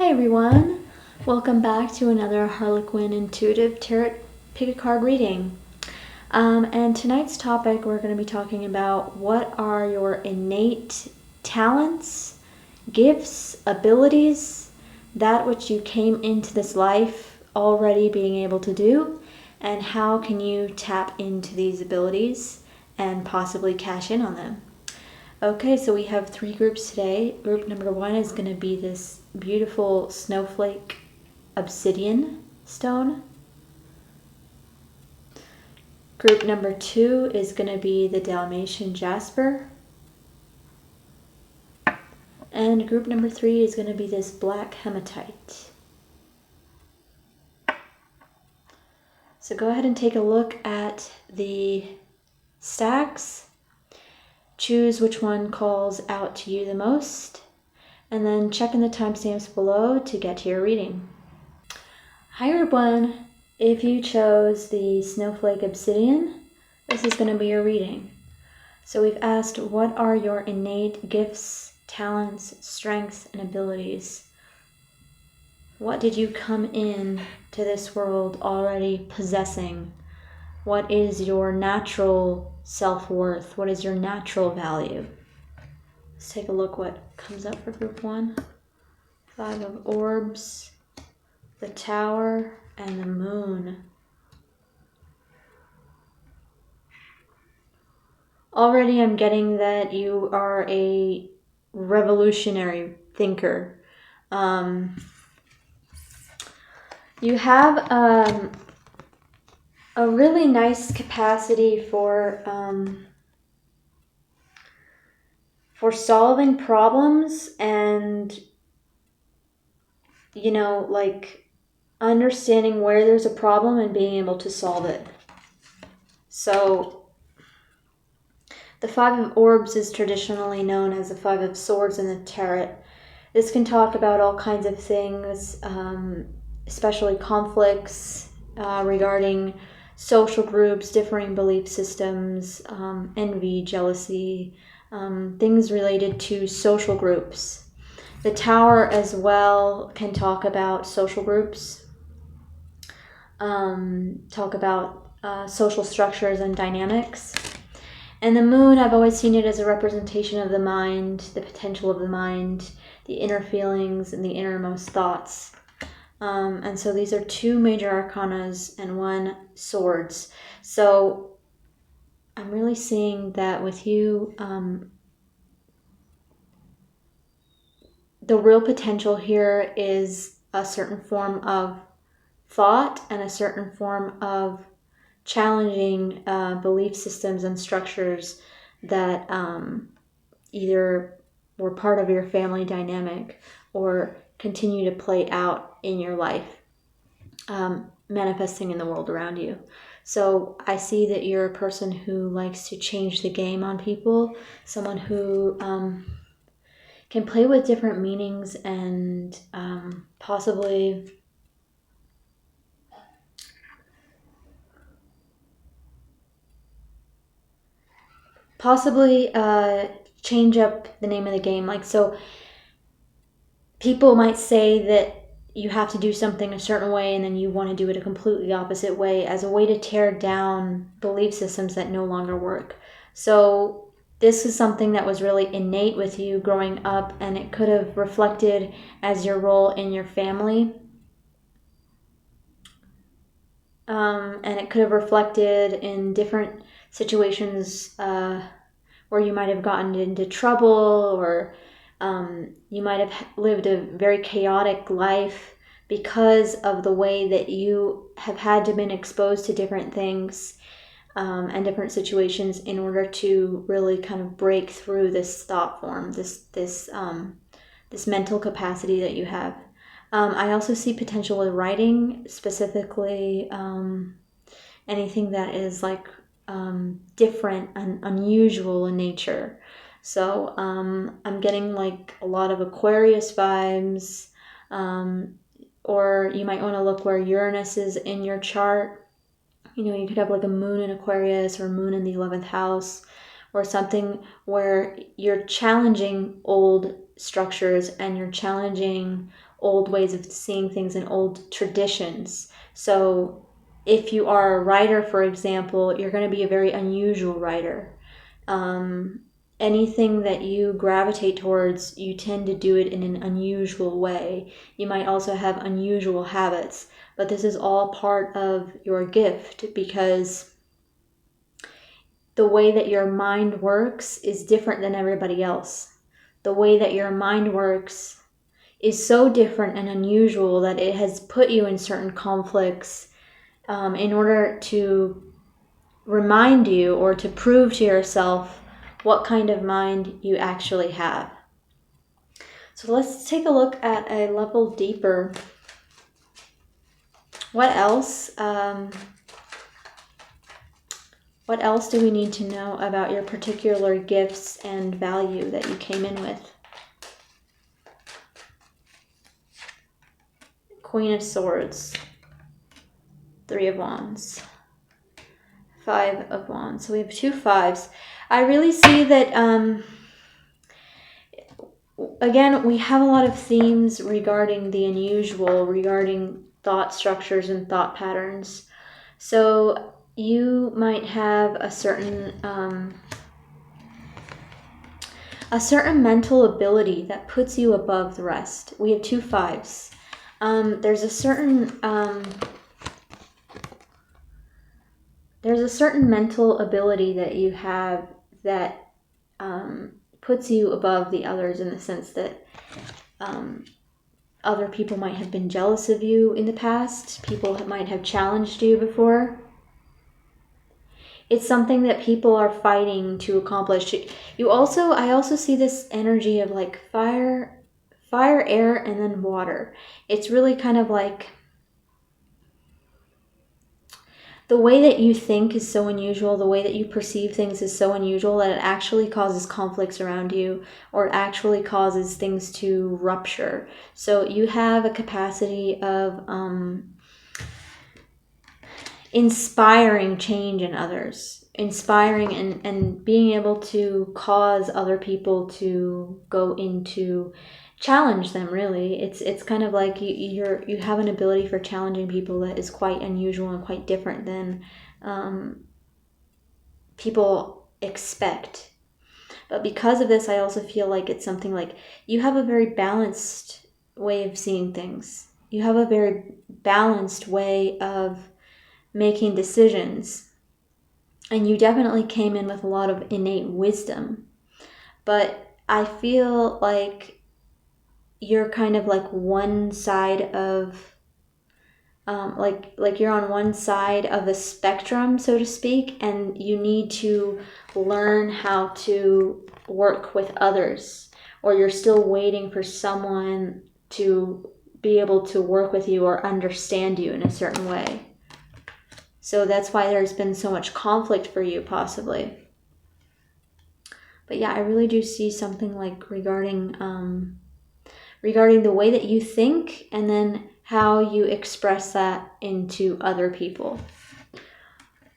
Hi everyone, welcome back to another Harlequin.intuitive tarot pick a card reading. And tonight's topic we're going to be talking about what are your innate talents, gifts, abilities, that which you came into this life already being able to do, and how can you tap into these abilities and possibly cash in on them. Okay, so we have three groups today. Group number one is going to be this beautiful snowflake obsidian stone. Group number two is going to be the Dalmatian Jasper. And group number three is going to be this black hematite. So go ahead and take a look at the stacks. Choose which one calls out to you the most, and then check in the timestamps below to get to your reading. Hi everyone, if you chose the Snowflake Obsidian, this is going to be your reading. So we've asked, what are your innate gifts, talents, strengths, and abilities? What did you come in to this world already possessing? What is your natural self-worth? What is your natural value? Let's take a look what comes up for group one. 5 of orbs, the tower, and the moon. Already I'm getting that you are a revolutionary thinker. You have a really nice capacity for solving problems and, like understanding where there's a problem and being able to solve it. So the 5 of orbs is traditionally known as the 5 of swords in the tarot. This can talk about all kinds of things, especially conflicts regarding social groups, differing belief systems, envy, jealousy, things related to social groups. The tower as well can talk about social groups, talk about social structures and dynamics. And the moon, I've always seen it as a representation of the mind, the potential of the mind, the inner feelings, and the innermost thoughts. And so these are 2 major arcanas and 1 swords. So I'm really seeing that with you, the real potential here is a certain form of thought and a certain form of challenging belief systems and structures that either were part of your family dynamic or continue to play out in your life, manifesting in the world around you. So I see that you're a person who likes to change the game on people, someone who can play with different meanings and possibly change up the name of the game. Like, so people might say that you have to do something a certain way and then you want to do it a completely opposite way as a way to tear down belief systems that no longer work. So this is something that was really innate with you growing up, and it could have reflected as your role in your family. And it could have reflected in different situations where you might have gotten into trouble, or you might have lived a very chaotic life because of the way that you have had to been exposed to different things and different situations in order to really kind of break through this thought form, this mental capacity that you have. I also see potential with writing, specifically anything that is like different and unusual in nature. So I'm getting like a lot of Aquarius vibes, or you might want to look where Uranus is in your chart. You could have like a moon in Aquarius or moon in the 11th house, or something where you're challenging old structures and you're challenging old ways of seeing things and old traditions. So if you are a writer, for example, you're going to be a very unusual writer. Anything that you gravitate towards, you tend to do it in an unusual way. You might also have unusual habits, but this is all part of your gift, because the way that your mind works is different than everybody else. The way that your mind works is so different and unusual that it has put you in certain conflicts in order to remind you or to prove to yourself what kind of mind you actually have. So let's take a look at a level deeper. What else? What else do we need to know about your particular gifts and value that you came in with? Queen of Swords, Three of Wands, Five of Wands. So we have 2 5s. I really see that, again, we have a lot of themes regarding the unusual, regarding thought structures and thought patterns. So you might have a certain mental ability that puts you above the rest. We have 2 5s. There's a certain mental ability that you have that puts you above the others, in the sense that other people might have been jealous of you in the past. People might have challenged you before. It's something that people are fighting to accomplish. I also see this energy of like fire, air, and then water. It's really kind of like the way that you think is so unusual, the way that you perceive things is so unusual that it actually causes conflicts around you, or it actually causes things to rupture. So you have a capacity of inspiring change in others, inspiring and being able to cause other people to go into, challenge them, really. It's kind of like you have an ability for challenging people that is quite unusual and quite different than people expect. But because of this, I also feel like it's something like you have a very balanced way of seeing things. You have a very balanced way of making decisions. And you definitely came in with a lot of innate wisdom. But I feel like you're kind of like one side of, like you're on one side of a spectrum, so to speak, and you need to learn how to work with others, or you're still waiting for someone to be able to work with you or understand you in a certain way. So that's why there's been so much conflict for you, possibly. But yeah, I really do see something like regarding the way that you think, and then how you express that into other people.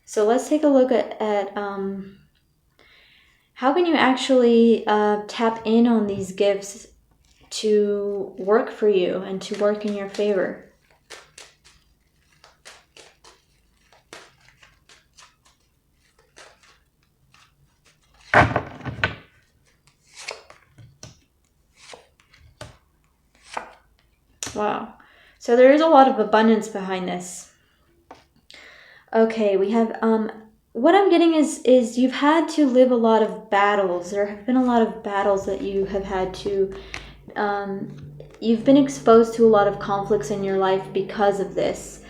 So let's take a look at how can you actually tap in on these gifts to work for you and to work in your favor. Wow. So there is a lot of abundance behind this. Okay, we have, what I'm getting is you've had to live a lot of battles. There have been a lot of battles that you have had to, you've been exposed to a lot of conflicts in your life because of this.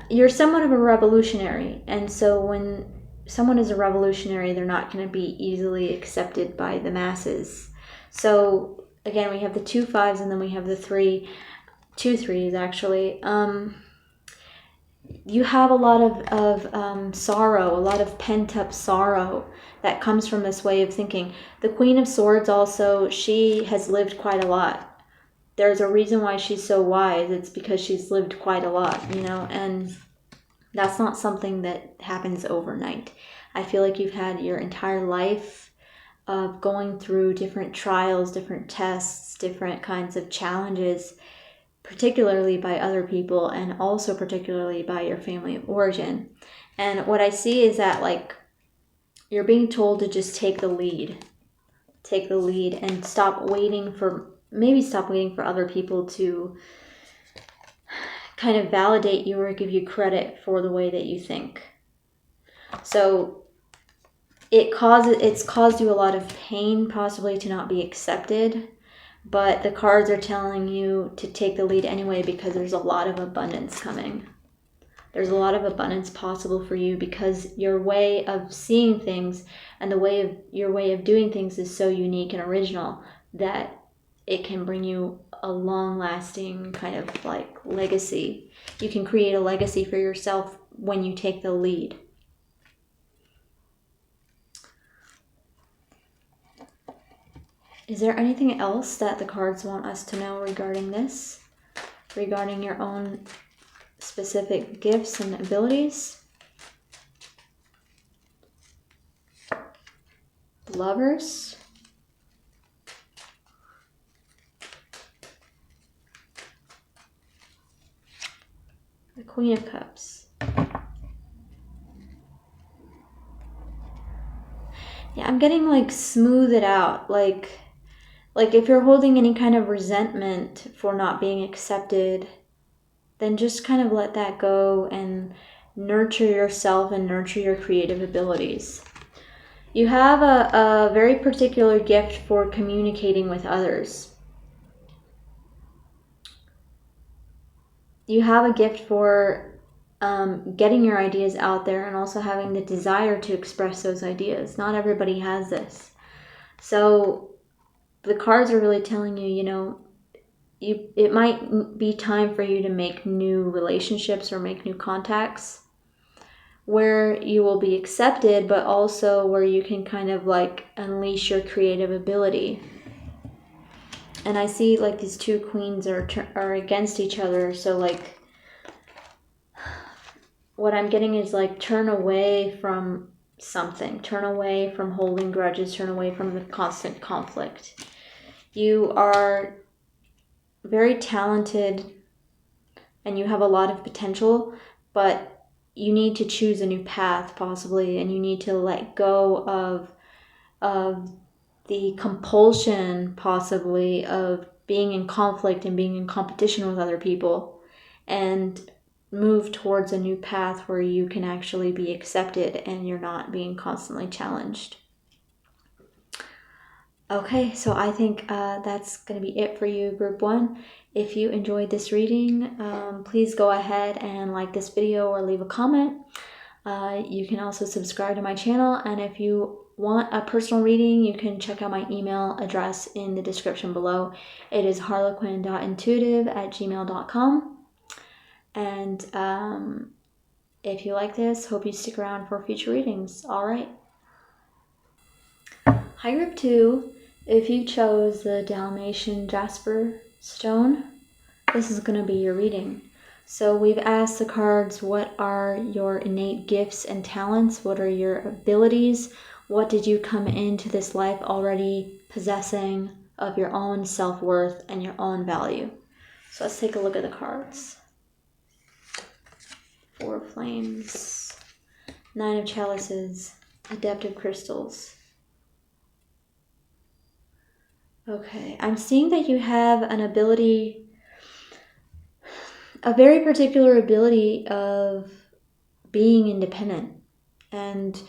You're somewhat of a revolutionary, and so when someone is a revolutionary, they're not going to be easily accepted by the masses. So again, we have the 2 5s, and then we have the 2 3s actually. You have a lot of sorrow, a lot of pent-up sorrow that comes from this way of thinking. The Queen of Swords also, she has lived quite a lot. There's a reason why she's so wise. It's because she's lived quite a lot, and that's not something that happens overnight. I feel like you've had your entire life of going through different trials, different tests, different kinds of challenges, particularly by other people and also particularly by your family of origin. And what I see is that like you're being told to just take the lead and stop waiting for other people to kind of validate you or give you credit for the way that you think. So it's caused you a lot of pain, possibly, to not be accepted, but the cards are telling you to take the lead anyway because there's a lot of abundance coming. There's a lot of abundance possible for you because your way of seeing things and your way of doing things is so unique and original that it can bring you a long-lasting kind of like legacy. You can create a legacy for yourself when you take the lead. Is there anything else that the cards want us to know regarding this? Regarding your own specific gifts and abilities? Lovers? The Queen of Cups. Yeah, I'm getting like smooth it out. Like if you're holding any kind of resentment for not being accepted, then just kind of let that go and nurture yourself and nurture your creative abilities. You have a very particular gift for communicating with others. You have a gift for getting your ideas out there and also having the desire to express those ideas. Not everybody has this. So the cards are really telling you, you know, it might be time for you to make new relationships or make new contacts where you will be accepted, but also where you can kind of like unleash your creative ability. And I see like these two queens are against each other. So like what I'm getting is like turn away from something. Turn away from holding grudges. Turn away from the constant conflict. You are very talented and you have a lot of potential, but you need to choose a new path possibly, and you need to let go of the compulsion possibly of being in conflict and being in competition with other people, and move towards a new path where you can actually be accepted and you're not being constantly challenged. Okay, so I think that's going to be it for you, Group 1. If you enjoyed this reading, please go ahead and like this video or leave a comment. You can also subscribe to my channel, and if you want a personal reading, you can check out my email address in the description below. It is harlequin.intuitive@gmail.com. And if you like this, hope you stick around for future readings. All right. Hi, Group 2. If you chose the Dalmatian Jasper stone, this is going to be your reading. So we've asked the cards, what are your innate gifts and talents? What are your abilities? What did you come into this life already possessing of your own self-worth and your own value? So let's take a look at the cards. 4 of Flames, 9 of Chalices, Adept of Crystals. Okay, I'm seeing that you have an ability, a very particular ability of being independent and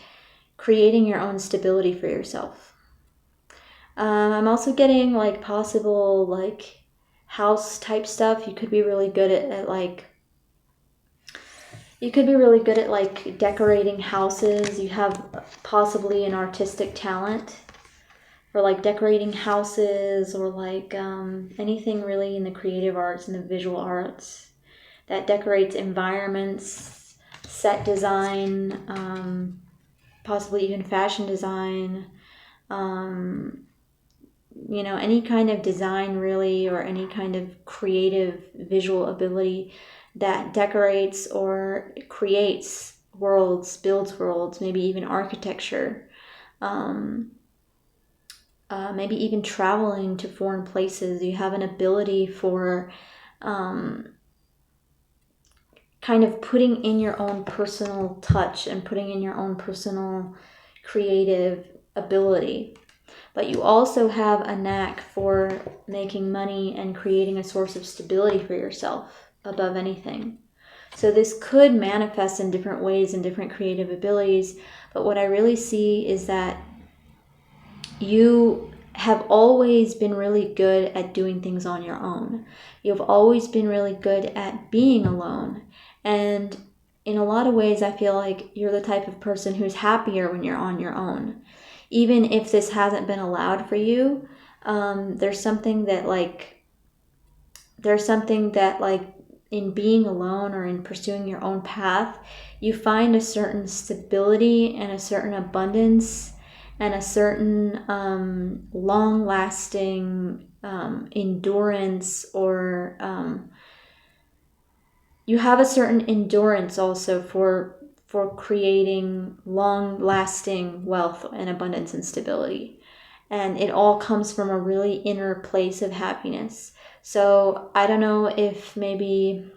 creating your own stability for yourself. I'm also getting like possible like house type stuff. You could be really good at like decorating houses. You have possibly an artistic talent for like decorating houses or like anything really in the creative arts and the visual arts that decorates environments, set design, possibly even fashion design, you know, any kind of design really, or any kind of creative visual ability that decorates or creates worlds, builds worlds, maybe even architecture. maybe even traveling to foreign places. You have an ability for kind of putting in your own personal touch and putting in your own personal creative ability. But you also have a knack for making money and creating a source of stability for yourself above anything. So this could manifest in different ways and different creative abilities. But what I really see is that you have always been really good at doing things on your own. You've always been really good at being alone. And in a lot of ways, I feel like you're the type of person who's happier when you're on your own. Even if this hasn't been allowed for you, there's something that in being alone or in pursuing your own path, you find a certain stability and a certain abundance and a certain long-lasting endurance, or you have a certain endurance also for creating long-lasting wealth and abundance and stability. And it all comes from a really inner place of happiness. So I don't know if maybe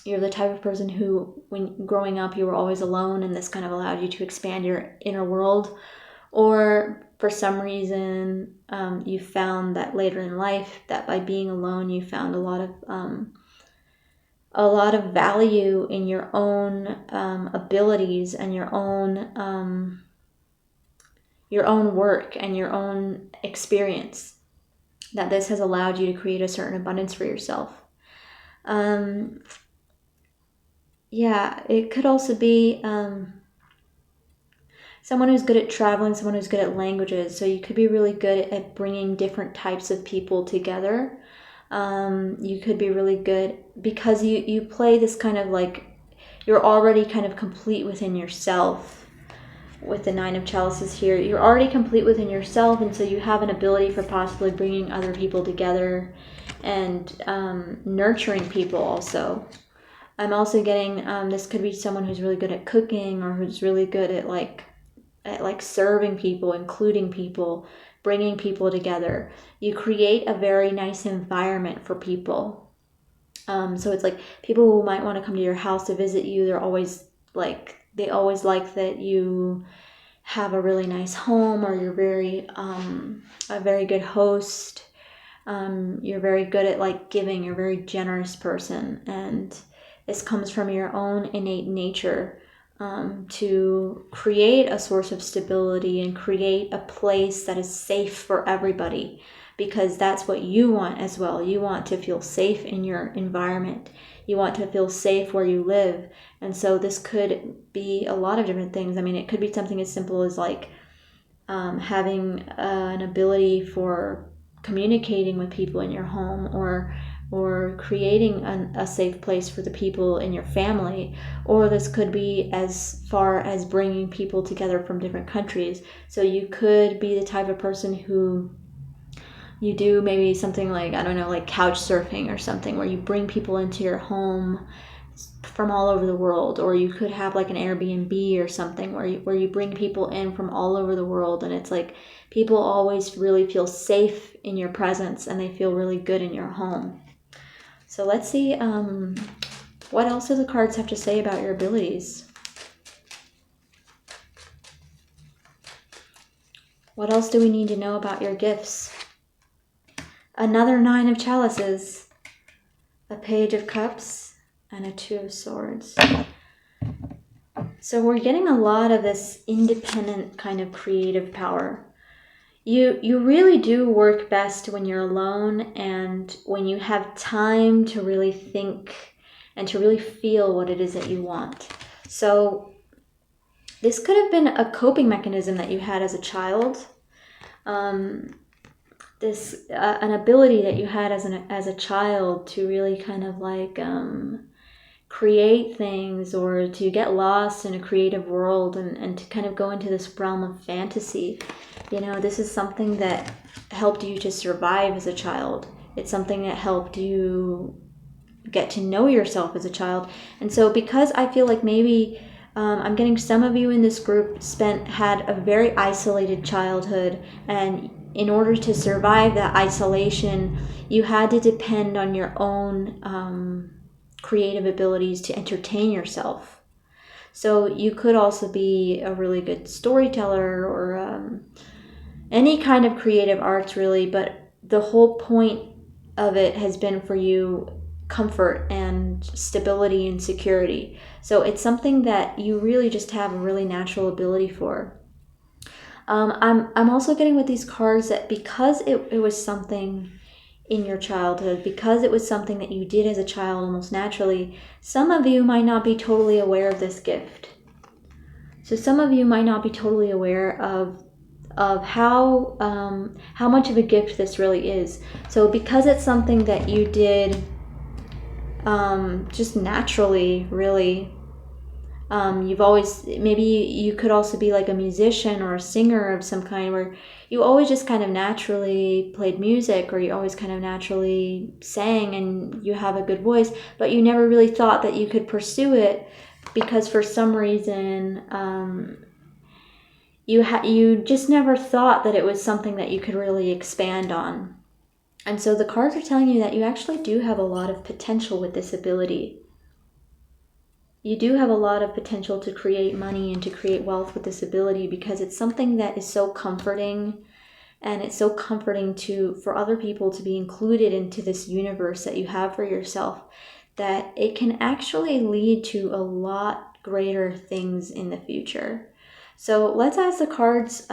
you're the type of person who, when growing up, you were always alone and this kind of allowed you to expand your inner world. Or for some reason, you found that later in life that by being alone, you found a lot of value in your own abilities and your own work and your own experience. That this has allowed you to create a certain abundance for yourself. It could also be someone who's good at traveling, someone who's good at languages. So you could be really good at bringing different types of people together. You could be really good because you play this kind of like, you're already kind of complete within yourself. With the 9 of Chalices here, you're already complete within yourself, and so you have an ability for possibly bringing other people together and nurturing people also. I'm also getting this could be someone who's really good at cooking, or who's really good at serving people, including people, bringing people together. You create a very nice environment for people. So it's like people who might want to come to your house to visit you, they always like that you have a really nice home, or you're a very good host. You're very good at giving. You're a very generous person, and this comes from your own innate nature to create a source of stability and create a place that is safe for everybody, because that's what you want as well. You want to feel safe in your environment. You want to feel safe where you live. And so this could be a lot of different things. I mean, it could be something as simple as having an ability for communicating with people in your home, or creating a safe place for the people in your family. Or this could be as far as bringing people together from different countries. So you could be the type of person who you do maybe something like, I don't know, like couch surfing or something, where you bring people into your home from all over the world. Or you could have like an Airbnb or something where you bring people in from all over the world, and it's like people always really feel safe in your presence and they feel really good in your home. So let's see what else do the cards have to say about your abilities. What else do we need to know about your gifts? Another 9 of Chalices, a Page of Cups, and a 2 of Swords. So we're getting a lot of this independent kind of creative power. You really do work best when you're alone and when you have time to really think and to really feel what it is that you want. So this could have been a coping mechanism that you had as a child. An ability that you had as a child to really kind of create things, or to get lost in a creative world and to kind of go into this realm of fantasy. This is something that helped you to survive as a child. It's something that helped you get to know yourself as a child. And so because I feel like maybe I'm getting some of you in this group had a very isolated childhood, and in order to survive that isolation, you had to depend on your own creative abilities to entertain yourself. So you could also be a really good storyteller or any kind of creative arts, really, but the whole point of it has been for you comfort and stability and security. So it's something that you really just have a really natural ability for. I'm also getting with these cards that because it was something in your childhood, because it was something that you did as a child almost naturally, some of you might not be totally aware of this gift. So some of you might not be totally aware of how much of a gift this really is. So because it's something that you did just naturally, really, you've always, maybe you could also be like a musician or a singer of some kind, where you always just kind of naturally played music, or you always kind of naturally sang and you have a good voice, but you never really thought that you could pursue it because for some reason you just never thought that it was something that you could really expand on. And so the cards are telling you that you actually do have a lot of potential with this ability. You do have a lot of potential to create money and to create wealth with this ability, because it's something that is so comforting, and it's so comforting for other people to be included into this universe that you have for yourself, that it can actually lead to a lot greater things in the future. So let's ask the cards,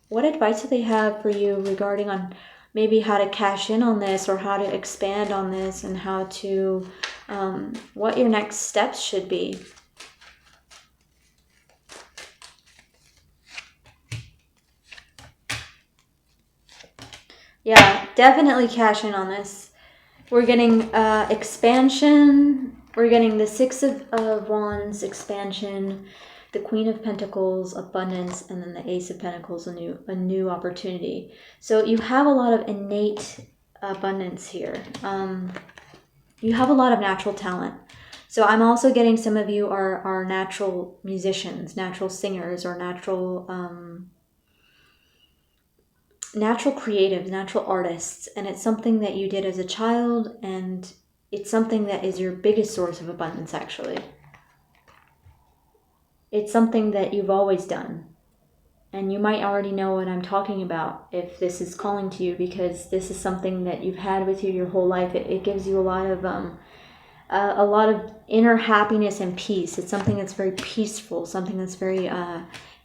what advice do they have for you regarding on maybe how to cash in on this, or how to expand on this, and how to, what your next steps should be. Yeah, definitely cash in on this. We're getting expansion. We're getting the Six of Wands, expansion, the Queen of Pentacles, abundance, and then the Ace of Pentacles, a new opportunity. So you have a lot of innate abundance here. You have a lot of natural talent. So I'm also getting some of you are natural musicians, natural singers, or natural creatives, natural artists. And it's something that you did as a child, and it's something that is your biggest source of abundance, actually. It's something that you've always done. And you might already know what I'm talking about if this is calling to you, because this is something that you've had with you your whole life. It gives you a lot of inner happiness and peace. It's something that's very peaceful, something that's very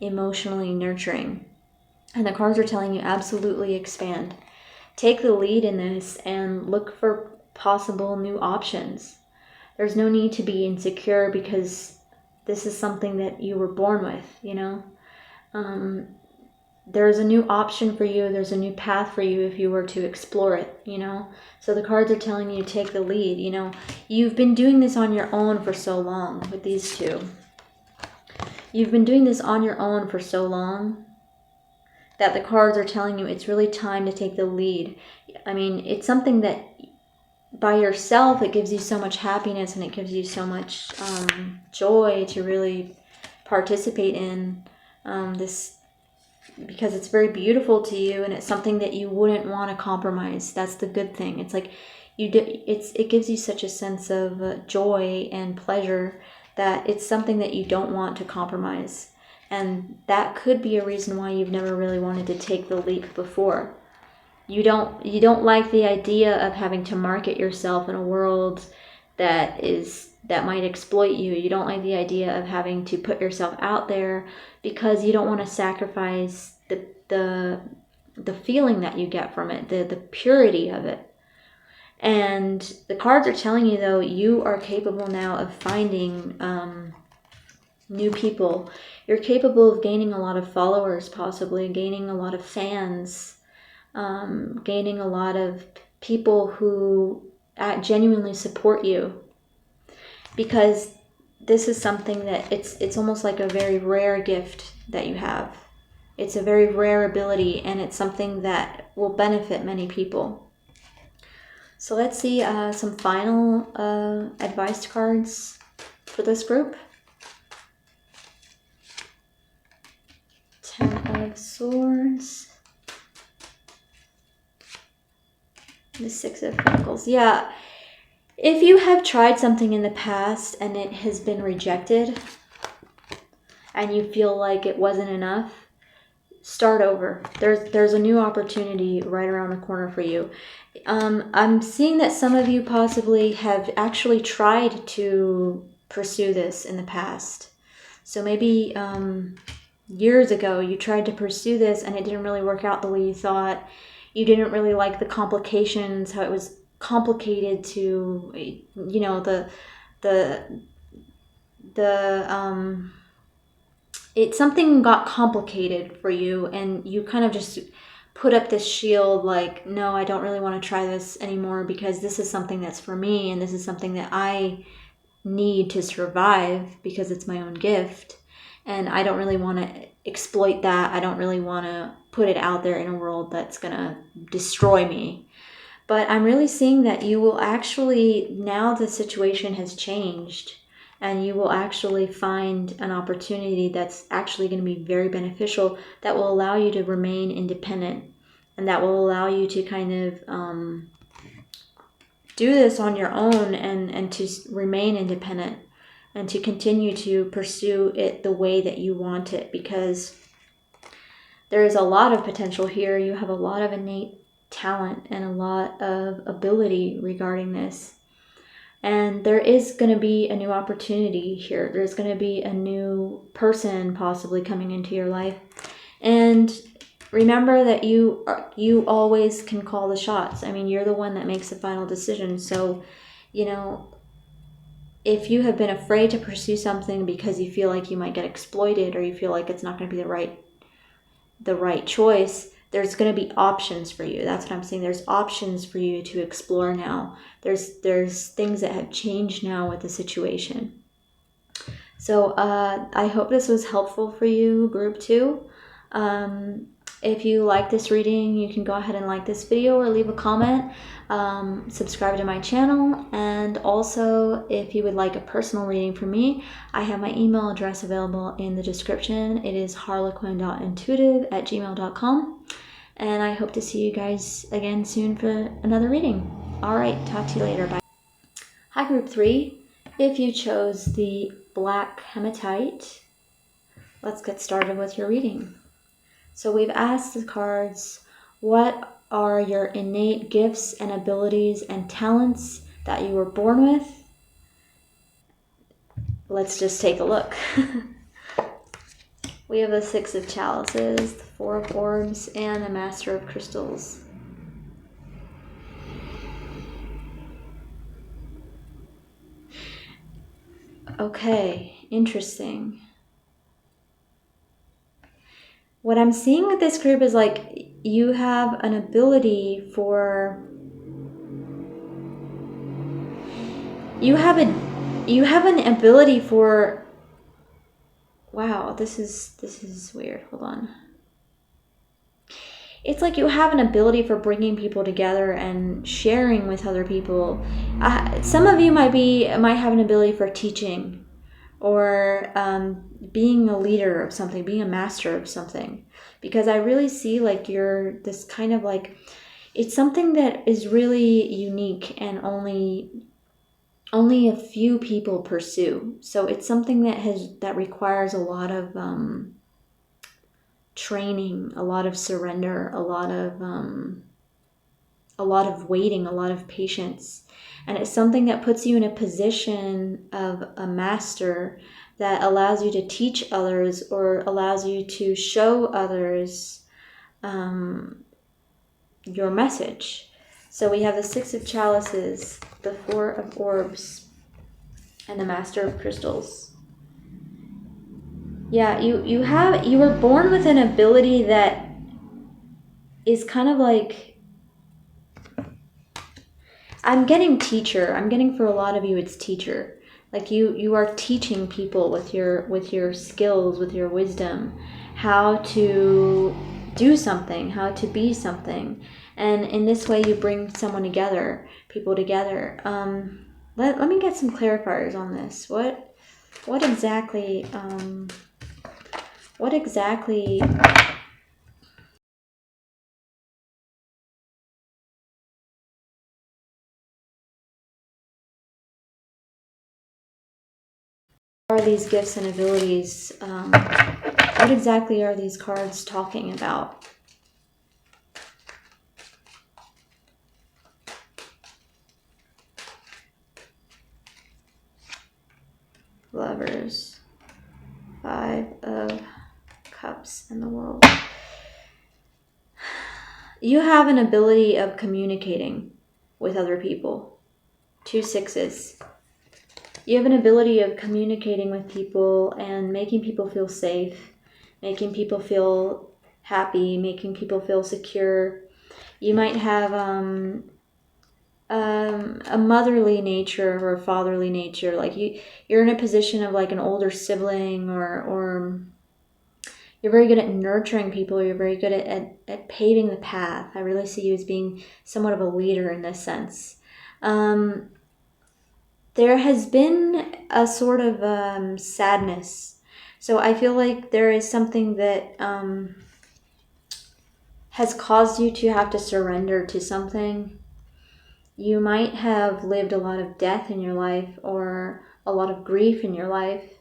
emotionally nurturing. And the cards are telling you absolutely expand. Take the lead in this and look for possible new options. There's no need to be insecure, because this is something that you were born with, you know. There's a new option for you. There's a new path for you if you were to explore it, you know. So the cards are telling you take the lead, you know. You've been doing this on your own for so long with these two. You've been doing this on your own for so long that the cards are telling you it's really time to take the lead. I mean, it's something that by yourself, it gives you so much happiness, and it gives you so much joy to really participate in this, because it's very beautiful to you, and it's something that you wouldn't want to compromise. That's the good thing. It's like it gives you such a sense of joy and pleasure that it's something that you don't want to compromise. And that could be a reason why you've never really wanted to take the leap before. You don't like the idea of having to market yourself in a world that might exploit you. You don't like the idea of having to put yourself out there, because you don't want to sacrifice the feeling that you get from it, the purity of it. And the cards are telling you, though, you are capable now of finding new people. You're capable of gaining a lot of followers, possibly gaining a lot of fans, gaining a lot of people who genuinely support you, because this is something that it's almost like a very rare gift that you have. It's a very rare ability, and it's something that will benefit many people. So let's see some final advice cards for this group. 10 of Swords, The Six of Pentacles. Yeah. If you have tried something in the past and it has been rejected and you feel like it wasn't enough, start over. There's a new opportunity right around the corner for you. I'm seeing that some of you possibly have actually tried to pursue this in the past. So maybe years ago you tried to pursue this and it didn't really work out the way you thought. You didn't really like the complications, how it was complicated to, you know, something got complicated for you and you kind of just put up this shield like, no, I don't really want to try this anymore because this is something that's for me and this is something that I need to survive because it's my own gift and I don't really want to exploit that. I don't really want to put it out there in a world that's gonna destroy me. But I'm really seeing that you will actually, now the situation has changed and you will actually find an opportunity that's actually going to be very beneficial, that will allow you to remain independent and that will allow you to kind of do this on your own and to remain independent and to continue to pursue it the way that you want it, because there is a lot of potential here. You have a lot of innate talent and a lot of ability regarding this. And there is going to be a new opportunity here. There's going to be a new person possibly coming into your life. And remember that you always can call the shots. I mean, you're the one that makes the final decision. So, you know, if you have been afraid to pursue something because you feel like you might get exploited or you feel like it's not going to be the right choice, there's going to be options for you. That's what I'm saying. There's options for you to explore now. There's things that have changed now with the situation. So I hope this was helpful for you, group 2. If you like this reading, you can go ahead and like this video or leave a comment. Subscribe to my channel, and also if you would like a personal reading from me, I have my email address available in the description. It is harlequin.intuitive@gmail.com, and I hope to see you guys again soon for another reading. All right, talk to you later. Bye. Hi, group 3. If you chose the black hematite, let's get started with your reading. So we've asked the cards, what are your innate gifts and abilities and talents that you were born with? Let's just take a look. We have the Six of Chalices, the Four of Orbs, and the Master of Crystals. Okay, interesting. What I'm seeing with this group is like you have an ability for... You have an ability for... Wow, this is weird. Hold on. It's like you have an ability for bringing people together and sharing with other people. Some of you might have an ability for teaching, or being a leader of something, being a master of something. Because I really see like you're this kind of like, it's something that is really unique and only a few people pursue. So it's something that requires a lot of training, a lot of surrender, a lot of waiting, a lot of patience. And it's something that puts you in a position of a master, that allows you to teach others or allows you to show others your message. So we have the Six of Chalices, the Four of Orbs, and the Master of Crystals. Yeah, you were born with an ability that is kind of like, I'm getting teacher. I'm getting, for a lot of you, it's teacher. Like you are teaching people with your skills, with your wisdom, how to do something, how to be something. And in this way you bring someone together, people together. Let me get some clarifiers on this. What exactly What are these gifts and abilities? What exactly are these cards talking about? Lovers, 5 of Cups in the world. You have an ability of communicating with other people. 2 sixes. You have an ability of communicating with people and making people feel safe, making people feel happy, making people feel secure. You might have a motherly nature or a fatherly nature. Like you're in a position of like an older sibling, or you're very good at nurturing people. You're very good at paving the path. I really see you as being somewhat of a leader in this sense. There has been a sort of sadness. So I feel like there is something that has caused you to have to surrender to something. You might have lived a lot of death in your life or a lot of grief in your life,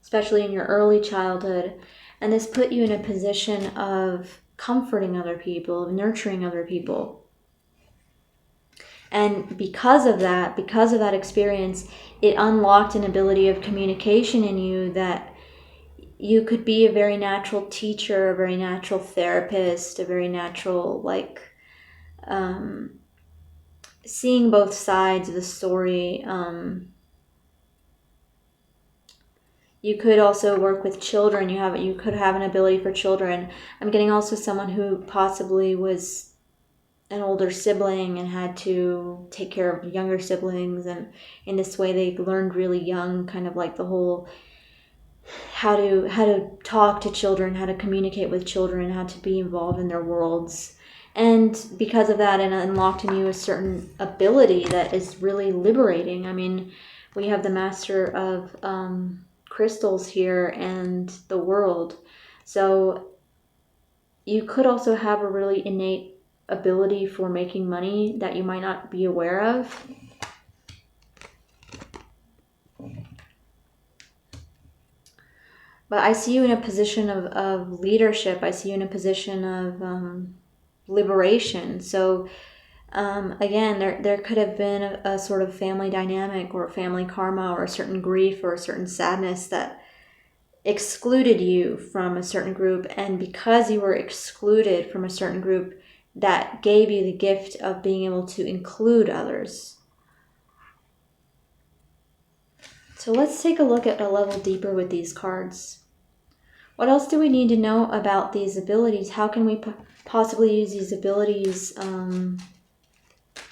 especially in your early childhood. And this put you in a position of comforting other people, of nurturing other people. And because of that experience, it unlocked an ability of communication in you that you could be a very natural teacher, a very natural therapist, a very natural, seeing both sides of the story. You could also work with children. You could have an ability for children. I'm getting also someone who possibly was an older sibling and had to take care of younger siblings, and in this way they learned really young, kind of like the whole how to talk to children, how to communicate with children, how to be involved in their worlds. And because of that, it unlocked in you a certain ability that is really liberating. I mean, we have the Master of crystals here and the world. So you could also have a really innate ability for making money that you might not be aware of. But I see you in a position of leadership. I see you in a position of liberation. So again, there could have been a sort of family dynamic or family karma or a certain grief or a certain sadness that excluded you from a certain group. And because you were excluded from a certain group, that gave you the gift of being able to include others. So let's take a look at a level deeper with these cards. What else do we need to know about these abilities? How can we possibly use these abilities,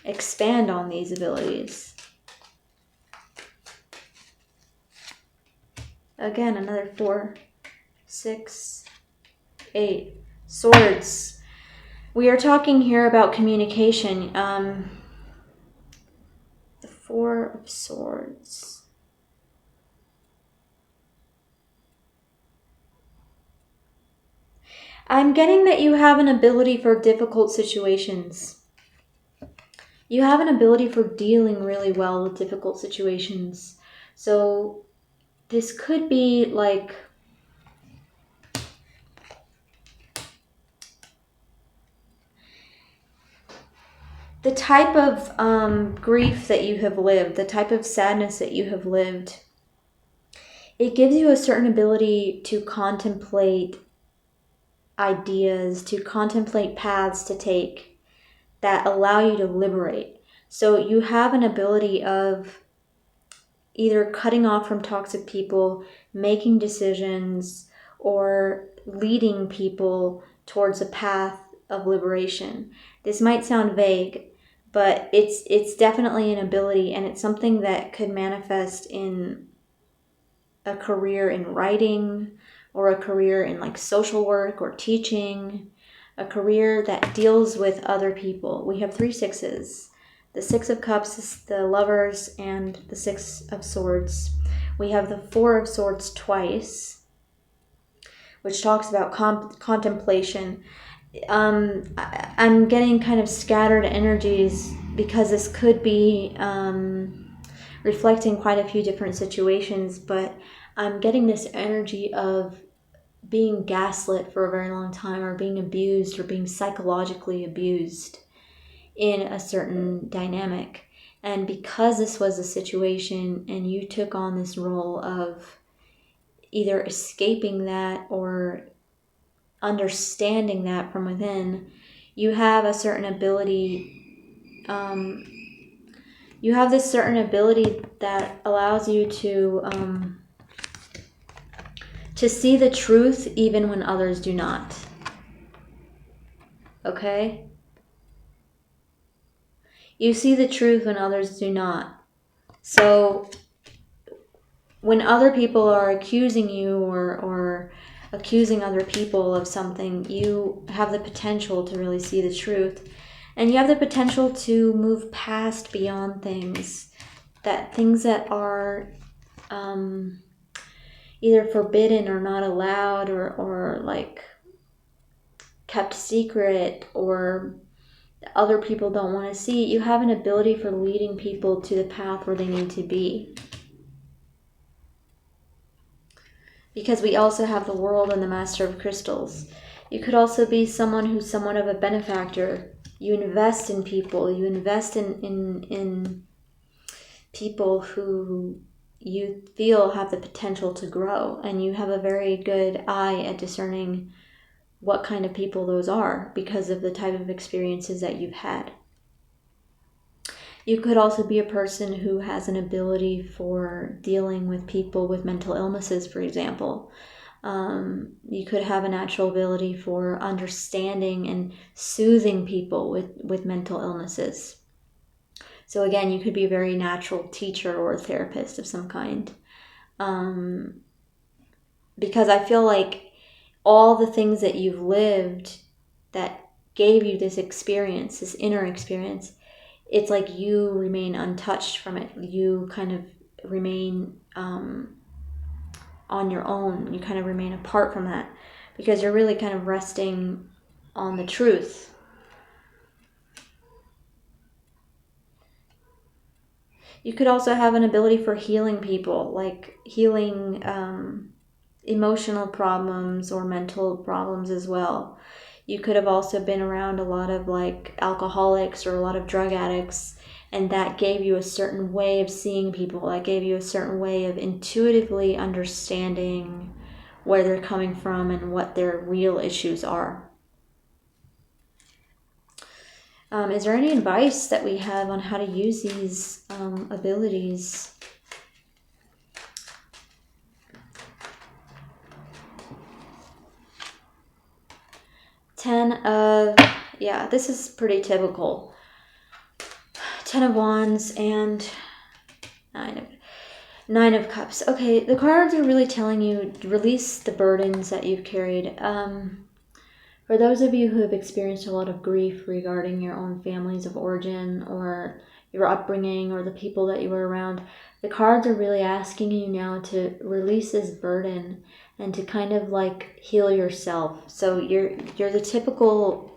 expand on these abilities? Again, another 4, 6, 8. Swords. We are talking here about communication. The 4 of Swords. I'm getting that you have an ability for difficult situations. You have an ability for dealing really well with difficult situations. So this could be like the type of grief that you have lived, the type of sadness that you have lived. It gives you a certain ability to contemplate ideas, to contemplate paths to take that allow you to liberate. So you have an ability of either cutting off from toxic people, making decisions, or leading people towards a path of liberation. This might sound vague, but it's definitely an ability, and it's something that could manifest in a career in writing, or a career in like social work or teaching, a career that deals with other people. We have 3 sixes. The 6 of Cups is the Lovers and the 6 of Swords. We have the 4 of Swords twice, which talks about contemplation. I'm getting kind of scattered energies because this could be reflecting quite a few different situations, but I'm getting this energy of being gaslit for a very long time, or being abused, or being psychologically abused in a certain dynamic. And because this was a situation and you took on this role of either escaping that or understanding that from within, you have a certain ability. You have this certain ability that allows you to see the truth even when others do not. Okay? You see the truth when others do not. So when other people are accusing you or accusing other people of something, you have the potential to really see the truth. And you have the potential to move past beyond things that are either forbidden or not allowed, or like kept secret, or other people don't want to see. You have an ability for leading people to the path where they need to be. Because we also have the world and the Master of Crystals. You could also be someone who's somewhat of a benefactor. You invest in people. You invest in people who you feel have the potential to grow. And you have a very good eye at discerning what kind of people those are because of the type of experiences that you've had. You could also be a person who has an ability for dealing with people with mental illnesses, for example. You could have a natural ability for understanding and soothing people with mental illnesses. So again, you could be a very natural teacher or a therapist of some kind. Because I feel like all the things that you've lived that gave you this experience, this inner experience, it's like you remain untouched from it. You kind of remain on your own. You kind of remain apart from that because you're really kind of resting on the truth. You could also have an ability for healing people, like healing emotional problems or mental problems as well. You could have also been around a lot of like alcoholics or a lot of drug addicts, and that gave you a certain way of seeing people. That gave you a certain way of intuitively understanding where they're coming from and what their real issues are. Is there any advice that we have on how to use these abilities? This is pretty typical. 10 of Wands and 9 of Cups. Okay, the cards are really telling you to release the burdens that you've carried. For those of you who have experienced a lot of grief regarding your own families of origin or your upbringing or the people that you were around, the cards are really asking you now to release this burden and to kind of like heal yourself. So you're the typical,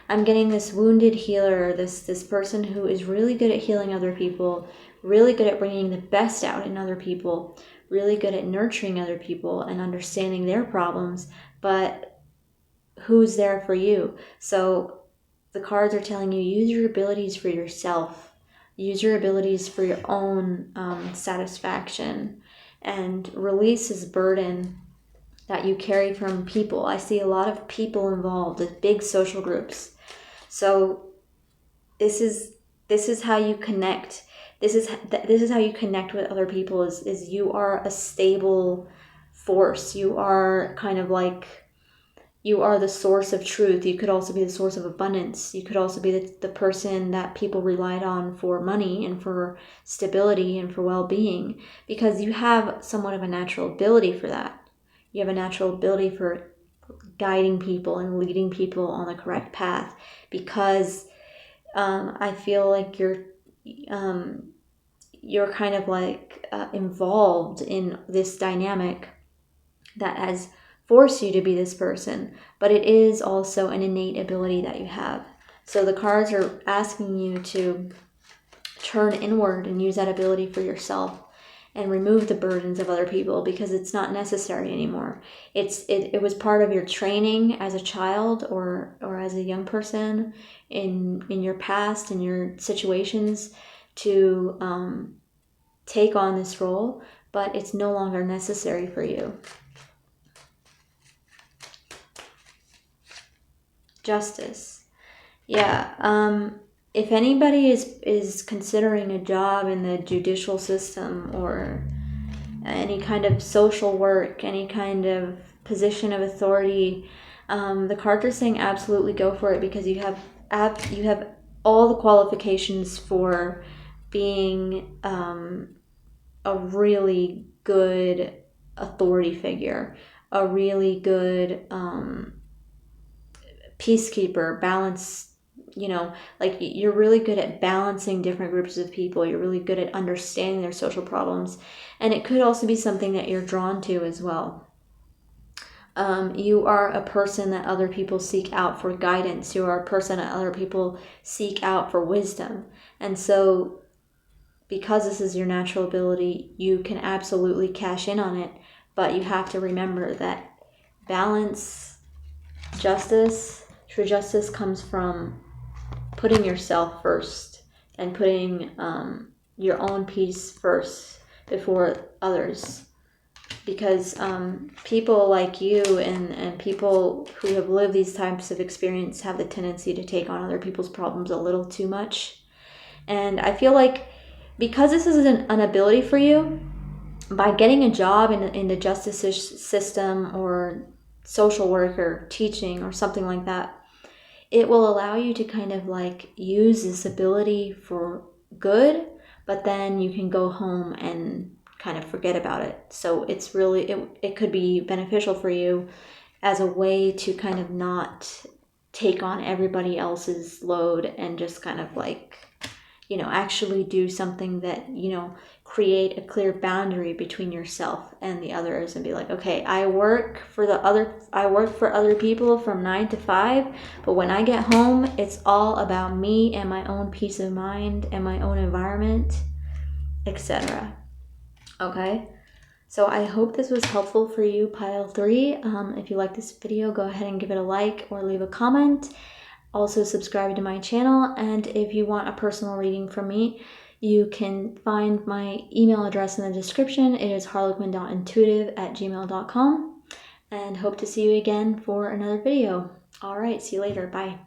I'm getting this wounded healer, this person who is really good at healing other people, really good at bringing the best out in other people, really good at nurturing other people and understanding their problems, but who's there for you? So the cards are telling you, use your abilities for yourself. Use your abilities for your own satisfaction and release this burden that you carry from people. I see a lot of people involved with big social groups. So this is how you connect. This is how you connect with other people is you are a stable force. You are kind of like, you are the source of truth. You could also be the source of abundance. You could also be the person that people relied on for money and for stability and for well-being, because you have somewhat of a natural ability for that. You have a natural ability for guiding people and leading people on the correct path, because I feel like you're kind of like involved in this dynamic that has forced you to be this person, but it is also an innate ability that you have. So the cards are asking you to turn inward and use that ability for yourself and remove the burdens of other people, because it's not necessary anymore. It was part of your training as a child or as a young person in your past, in your situations, to take on this role, but it's no longer necessary for you. Justice. Yeah. If anybody is considering a job in the judicial system or any kind of social work, any kind of position of authority, the cards are saying absolutely go for it, because you have all the qualifications for being a really good authority figure, a really good peacekeeper, balance. Like, you're really good at balancing different groups of people. You're really good at understanding their social problems. And it could also be something that you're drawn to as well. You are a person that other people seek out for guidance. You are a person that other people seek out for wisdom. And so, because this is your natural ability, you can absolutely cash in on it. But you have to remember that balance, justice, true justice comes from putting yourself first and putting your own peace first before others. Because people like you and people who have lived these types of experience have the tendency to take on other people's problems a little too much. And I feel like, because this is an ability for you, by getting a job in the justice system or social work or teaching or something like that, it will allow you to kind of like use this ability for good, but then you can go home and kind of forget about it. So it's really, it could be beneficial for you as a way to kind of not take on everybody else's load and just kind of like, actually do something that, create a clear boundary between yourself and the others, and be like, okay, I work for other people from 9 to 5, but when I get home, it's all about me and my own peace of mind and my own environment, etc. Okay? So I hope this was helpful for you, Pile 3. If you like this video, go ahead and give it a like or leave a comment. Also, subscribe to my channel, and if you want a personal reading from me, you can find my email address in the description. It is harlequin.intuitive@gmail.com, and hope to see you again for another video. All right, see you later. Bye.